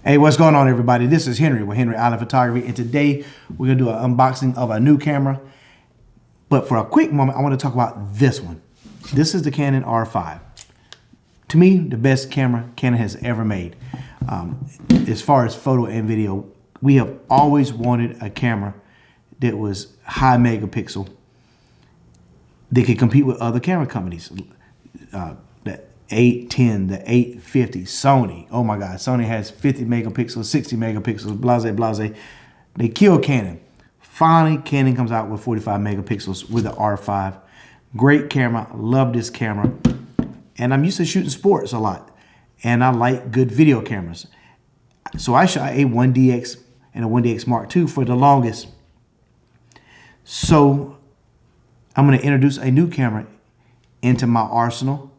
Hey, what's going on, everybody? This is Henry with Henry Island Photography, and today we're going to do an unboxing of a new camera. But for a quick moment, I want to talk about this one. This is the Canon R5. To me, the best camera Canon has ever made. As far as photo and video, we have always wanted a camera that was high megapixel that could compete with other camera companies. The 810, the 850, Sony. Oh my God, Sony has 50 megapixels, 60 megapixels, blase. They killed Canon. Finally, Canon comes out with 45 megapixels with the R5. Great camera, love this camera. And I'm used to shooting sports a lot. And I like good video cameras. So I shot a 1DX and a 1DX Mark II for the longest. So I'm gonna introduce a new camera into my arsenal.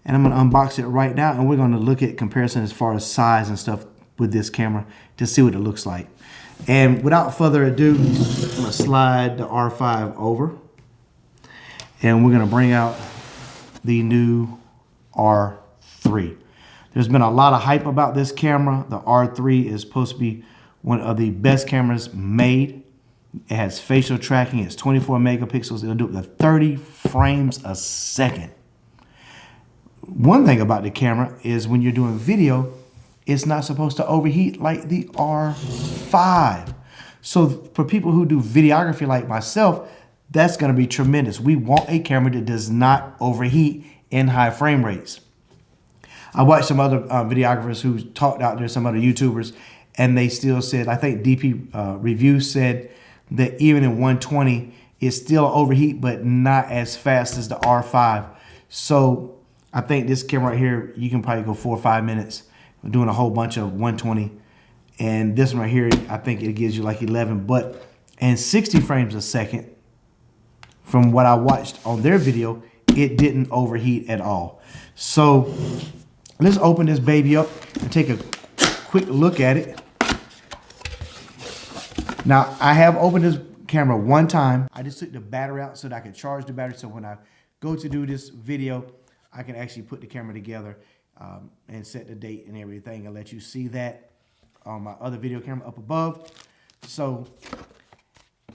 And I'm going to unbox it right now, and we're going to look at comparison as far as size and stuff with this camera to see what it looks like. And without further ado, I'm going to slide the R5 over, and we're going to bring out the new R3. There's been a lot of hype about this camera. The R3 is supposed to be one of the best cameras made. It has facial tracking. It's 24 megapixels. It'll do up to 30 frames a second. One thing about the camera is when you're doing video, it's not supposed to overheat like the R5. So for people who do videography like myself, that's going to be tremendous. We want a camera that does not overheat in high frame rates. I watched some other videographers who talked out there, some other YouTubers, and they still said, I think DP Review said that even in 120, it's still overheat, but not as fast as the R5. So I think this camera right here, you can probably go 4 or 5 minutes doing a whole bunch of 120. And this one right here, I think it gives you like 11, but and 60 frames a second. From what I watched on their video, it didn't overheat at all. So let's open this baby up and take a quick look at it. Now, I have opened this camera one time. I just took the battery out so that I could charge the battery. So when I go to do this video, I can actually put the camera together and set the date and everything and let you see that on my other video camera up above. So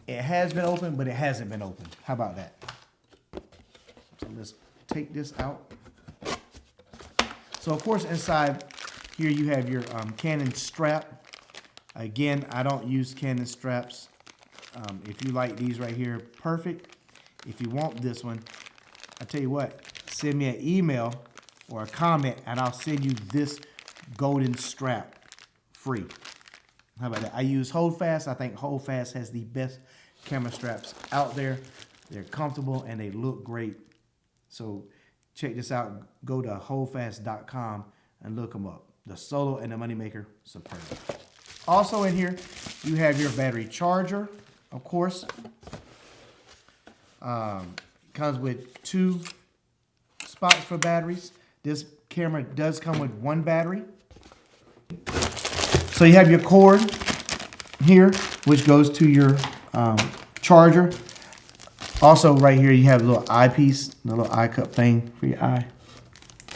it has been opened, but it hasn't been opened. How about that? So let's take this out. So of course inside here you have your Canon strap. Again, I don't use Canon straps. If you like these right here, perfect. If you want this one, I tell you what, send me an email or a comment and I'll send you this golden strap free. How about that? I use Holdfast. I think Holdfast has the best camera straps out there. They're comfortable and they look great. So check this out. Go to holdfast.com and look them up. The Solo and the Moneymaker, superb. Also in here, you have your battery charger, of course. Comes with 2 spots for batteries. This camera does come with 1 battery. So you have your cord here, which goes to your charger. Also right here you have a little eyepiece, the little eye cup thing for your eye.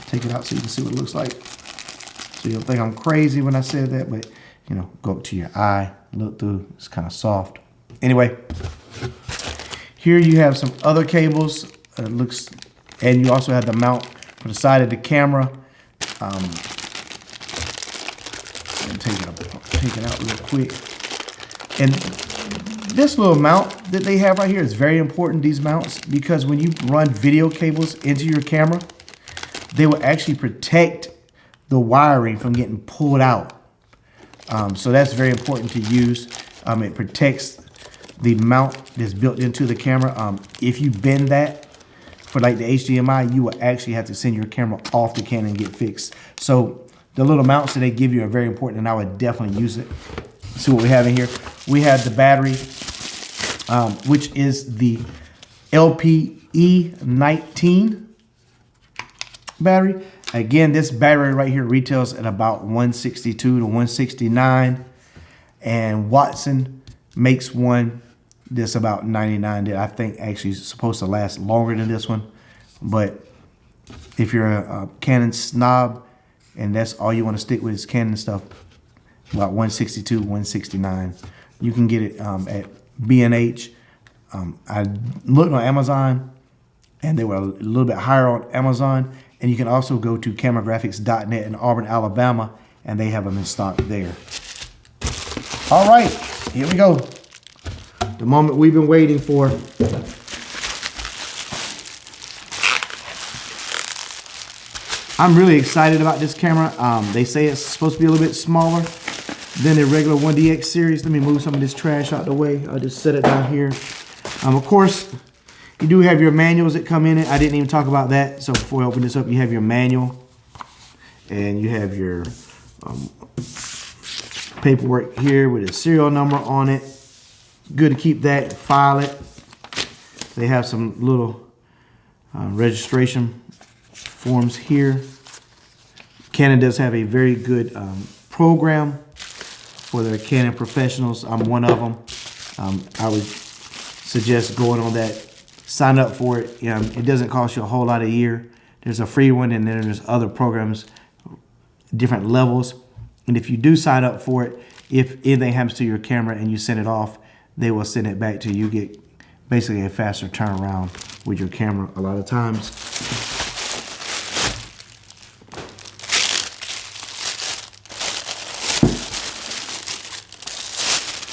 Take it out so you can see what it looks like. So you'll think I'm crazy when I said that, but you know, go up to your eye, look through, it's kind of soft. Anyway, here you have some other cables. And you also have the mount for the side of the camera. Take it out real quick. And this little mount that they have right here is very important, these mounts, because when you run video cables into your camera, they will actually protect the wiring from getting pulled out. So that's very important to use. It protects the mount that's built into the camera. If you bend that for like the HDMI, you will actually have to send your camera off the Canon and get fixed. So the little mounts that they give you are very important, and I would definitely use it. See what we have in here. We have the battery, which is the LPE19 battery. Again, this battery right here retails at about $162 to $169, and Watson makes one that's about $99 that I think actually is supposed to last longer than this one. But if you're a Canon snob and that's all you want to stick with is Canon stuff, about 162, 169. You can get it at B&H. I looked on Amazon, and they were a little bit higher on Amazon. And you can also go to Cameragraphics.net in Auburn, Alabama, and they have them in stock there. All right, here we go. The moment we've been waiting for. I'm really excited about this camera. They say it's supposed to be a little bit smaller than the regular 1DX series. Let me move some of this trash out the way. I'll just set it down here. Of course, you do have your manuals that come in it. I didn't even talk about that. So before I open this up, you have your manual. And you have your paperwork here with a serial number on it. Good to keep that, file it. They have some little registration forms here. Canon does have a very good program for their Canon professionals. I'm one of them. I would suggest going on that. Sign up for it. It doesn't cost you a whole lot a year. There's a free one, and then there's other programs, different levels. And if you do sign up for it, if anything happens to your camera and you send it off, they will send it back to you. You get basically a faster turnaround with your camera a lot of times.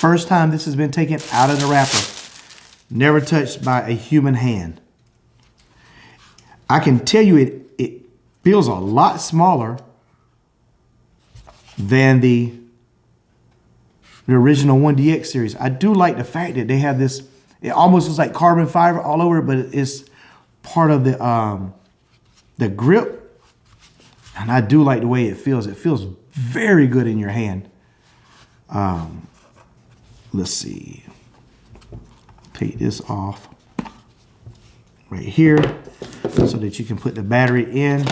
First time this has been taken out of the wrapper. Never touched by a human hand. I can tell you it feels a lot smaller than the original 1DX series. I do like the fact that they have this, it almost looks like carbon fiber all over it, but it's part of the grip. And I do like the way it feels. It feels very good in your hand. Let's see. Take this off right here so that you can put the battery in.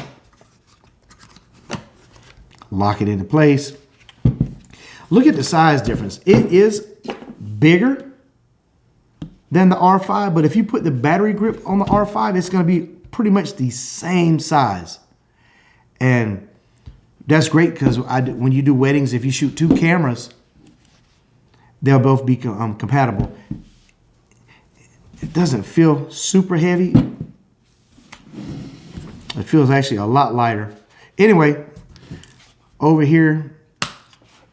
Lock it into place. Look at the size difference. It is bigger than the R5, but if you put the battery grip on the R5, it's going to be pretty much the same size. And that's great because when you do weddings, if you shoot two cameras, they'll both be compatible. It doesn't feel super heavy. It feels actually a lot lighter. Anyway, over here,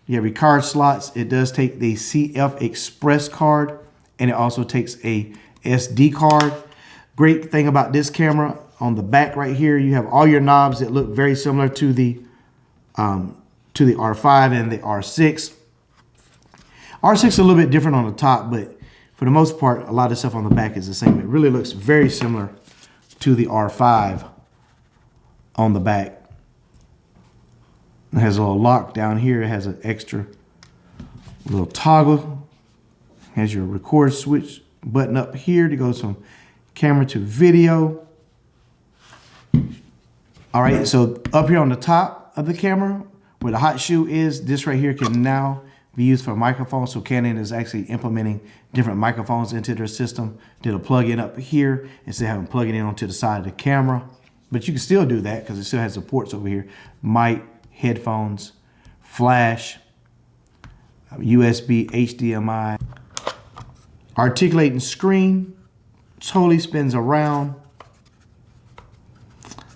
you have your card slots. It does take the CF Express card, and it also takes a SD card. Great thing about this camera, on the back right here, you have all your knobs that look very similar to the R5 and the R6. R6 is a little bit different on the top, but for the most part, a lot of stuff on the back is the same. It really looks very similar to the R5 on the back. It has a little lock down here. It has an extra little toggle. It has your record switch button up here to go from camera to video. All right, so up here on the top of the camera, where the hot shoe is, this right here can now be used for a microphone. So Canon is actually implementing different microphones into their system. Did a plug in up here instead of having plug it in onto the side of the camera. But you can still do that because it still has the ports over here. Mic, headphones, flash, USB, HDMI. Articulating screen, totally spins around.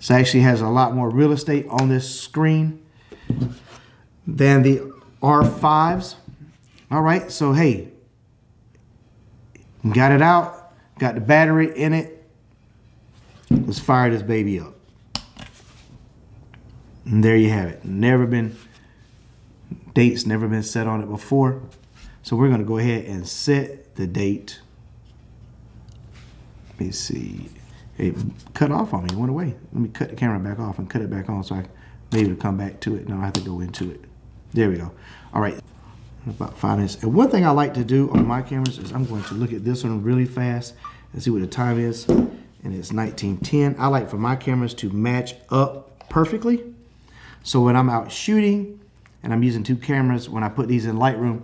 So actually has a lot more real estate on this screen than the R5s. All right, so hey, got it out, got the battery in it. Let's fire this baby up. And there you have it. Date's never been set on it before. So we're gonna go ahead and set the date. Let me see. It cut off on me, it went away. Let me cut the camera back off and cut it back on so I can be able to come back to it. No, I have to go into it. There we go. All right, about 5 minutes. And one thing I like to do on my cameras is I'm going to look at this one really fast and see what the time is. And it's 19:10. I like for my cameras to match up perfectly. So when I'm out shooting and I'm using two cameras, when I put these in Lightroom,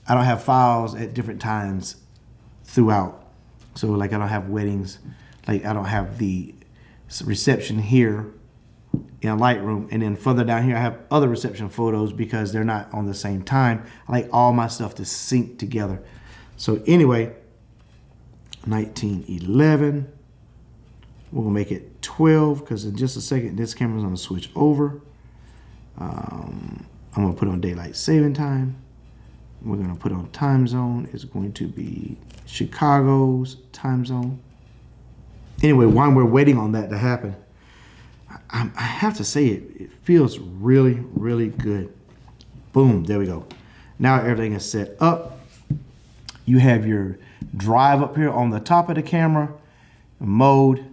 I don't have files at different times throughout. So like I don't have weddings, like I don't have the reception here in Lightroom. And then further down here, I have other reception photos because they're not on the same time. I like all my stuff to sync together. So anyway, 1911. We're gonna make it 12 because in just a second, this camera's gonna switch over. I'm gonna put on daylight saving time. We're gonna put on time zone. It's going to be Chicago's time zone. Anyway, while we're waiting on that to happen, I have to say it feels really, really good. Boom, there we go. Now everything is set up. You have your drive up here on the top of the camera, mode,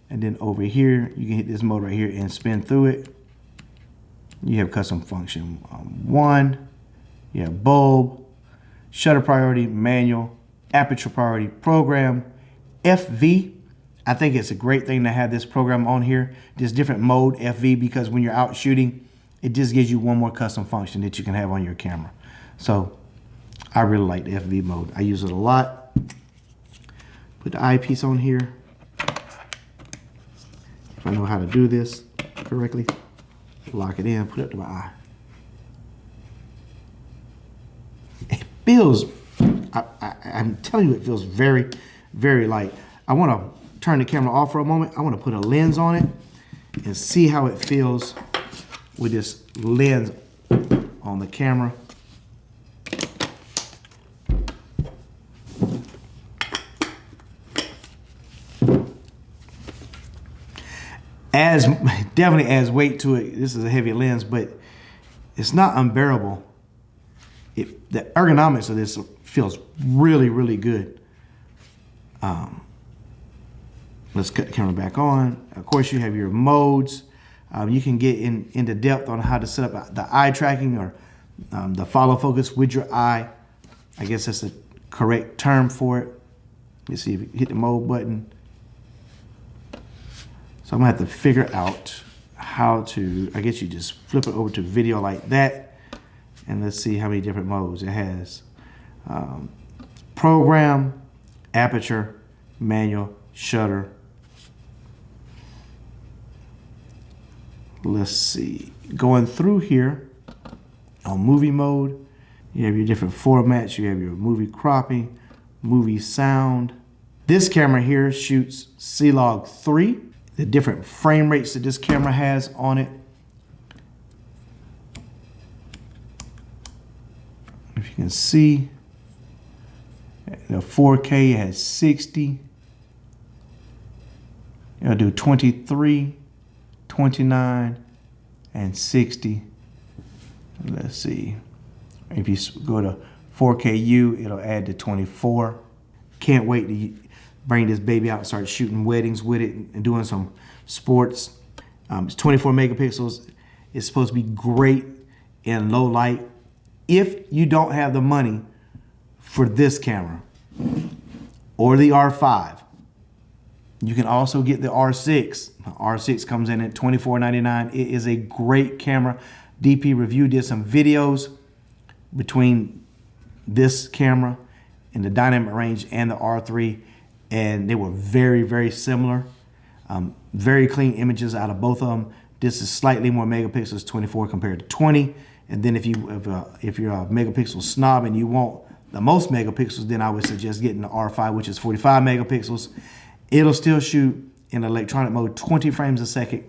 and then over here, you can hit this mode right here and spin through it. You have custom function 1, you have bulb, shutter priority, manual, aperture priority, program, FV. I think it's a great thing to have this program on here, this different mode, FV, because when you're out shooting, it just gives you one more custom function that you can have on your camera. So I really like the FV mode. I use it a lot. Put the eyepiece on here. If I know how to do this correctly, lock it in, put it up to my eye. It feels, I'm telling you, it feels very, very light. I want to turn the camera off for a moment. I want to put a lens on it and see how it feels with this lens on the camera. Definitely adds weight to it. This is a heavy lens, but it's not unbearable. The ergonomics of this feels really, really good. Let's cut the camera back on. Of course, you have your modes. You can get into depth on how to set up the eye tracking or the follow focus with your eye. I guess that's the correct term for it. You see if you hit the mode button. So I'm gonna have to figure out how to, I guess you just flip it over to video like that. And let's see how many different modes it has. Program, aperture, manual, shutter. Let's see, going through here on movie mode, you have your different formats. You have your movie cropping, movie sound. This camera here shoots C-Log 3. The different frame rates that this camera has on it. If you can see, the 4K has 60. It'll do 23, 29, and 60. Let's see. If you go to 4KU, it'll add to 24. Can't wait to bring this baby out and start shooting weddings with it and doing some sports. It's 24 megapixels. It's supposed to be great in low light. If you don't have the money for this camera or the R5, you can also get the R6. The R6 comes in at $24.99. It is a great camera. DP Review did some videos between this camera and the dynamic range and the R3, and they were very, very similar. Very clean images out of both of them. This is slightly more megapixels, 24 compared to 20. And then if you're a megapixel snob and you want the most megapixels, then I would suggest getting the R5, which is 45 megapixels. It'll still shoot in electronic mode 20 frames a second.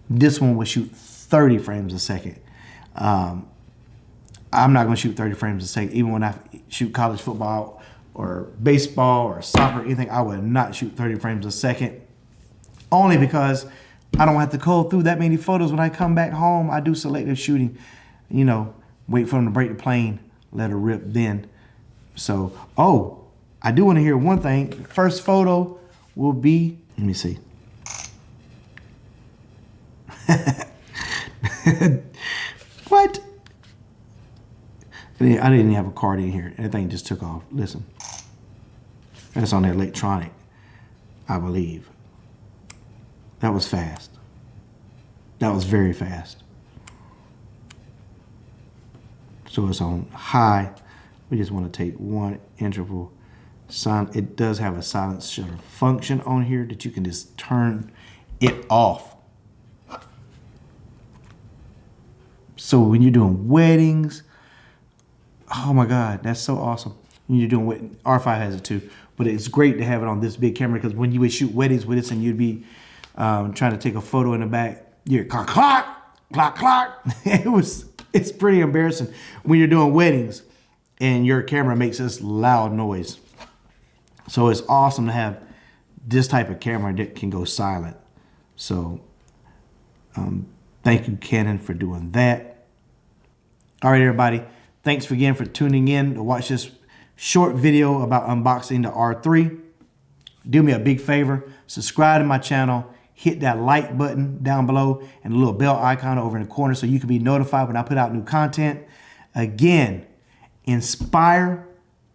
This one will shoot 30 frames a second. I'm not gonna shoot 30 frames a second. Even when I shoot college football or baseball or soccer or anything, I would not shoot 30 frames a second. Only because I don't have to cull through that many photos when I come back home. I do selective shooting, you know, wait for them to break the plane, let her rip then. So, oh, I do want to hear one thing. First photo will be, let me see. What? I didn't even have a card in here. Everything just took off. Listen. That's on the electronic, I believe. That was fast. That was very fast. So it's on high. We just want to take one interval. It does have a silent shutter function on here that you can just turn it off. So when you're doing weddings, oh my God, that's so awesome. When you're doing R5 has it too, but it's great to have it on this big camera because when you would shoot weddings with this and you'd be trying to take a photo in the back, you're clock, clock, clock. It's pretty embarrassing when you're doing weddings and your camera makes this loud noise. So it's awesome to have this type of camera that can go silent. So thank you, Canon, for doing that. All right, everybody. Thanks again for tuning in to watch this short video about unboxing the R3. Do me a big favor, subscribe to my channel, hit that like button down below and the little bell icon over in the corner so you can be notified when I put out new content. Again, inspire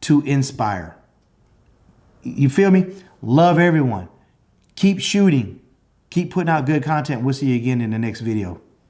to inspire. You feel me? Love everyone. Keep shooting. Keep putting out good content. We'll see you again in the next video.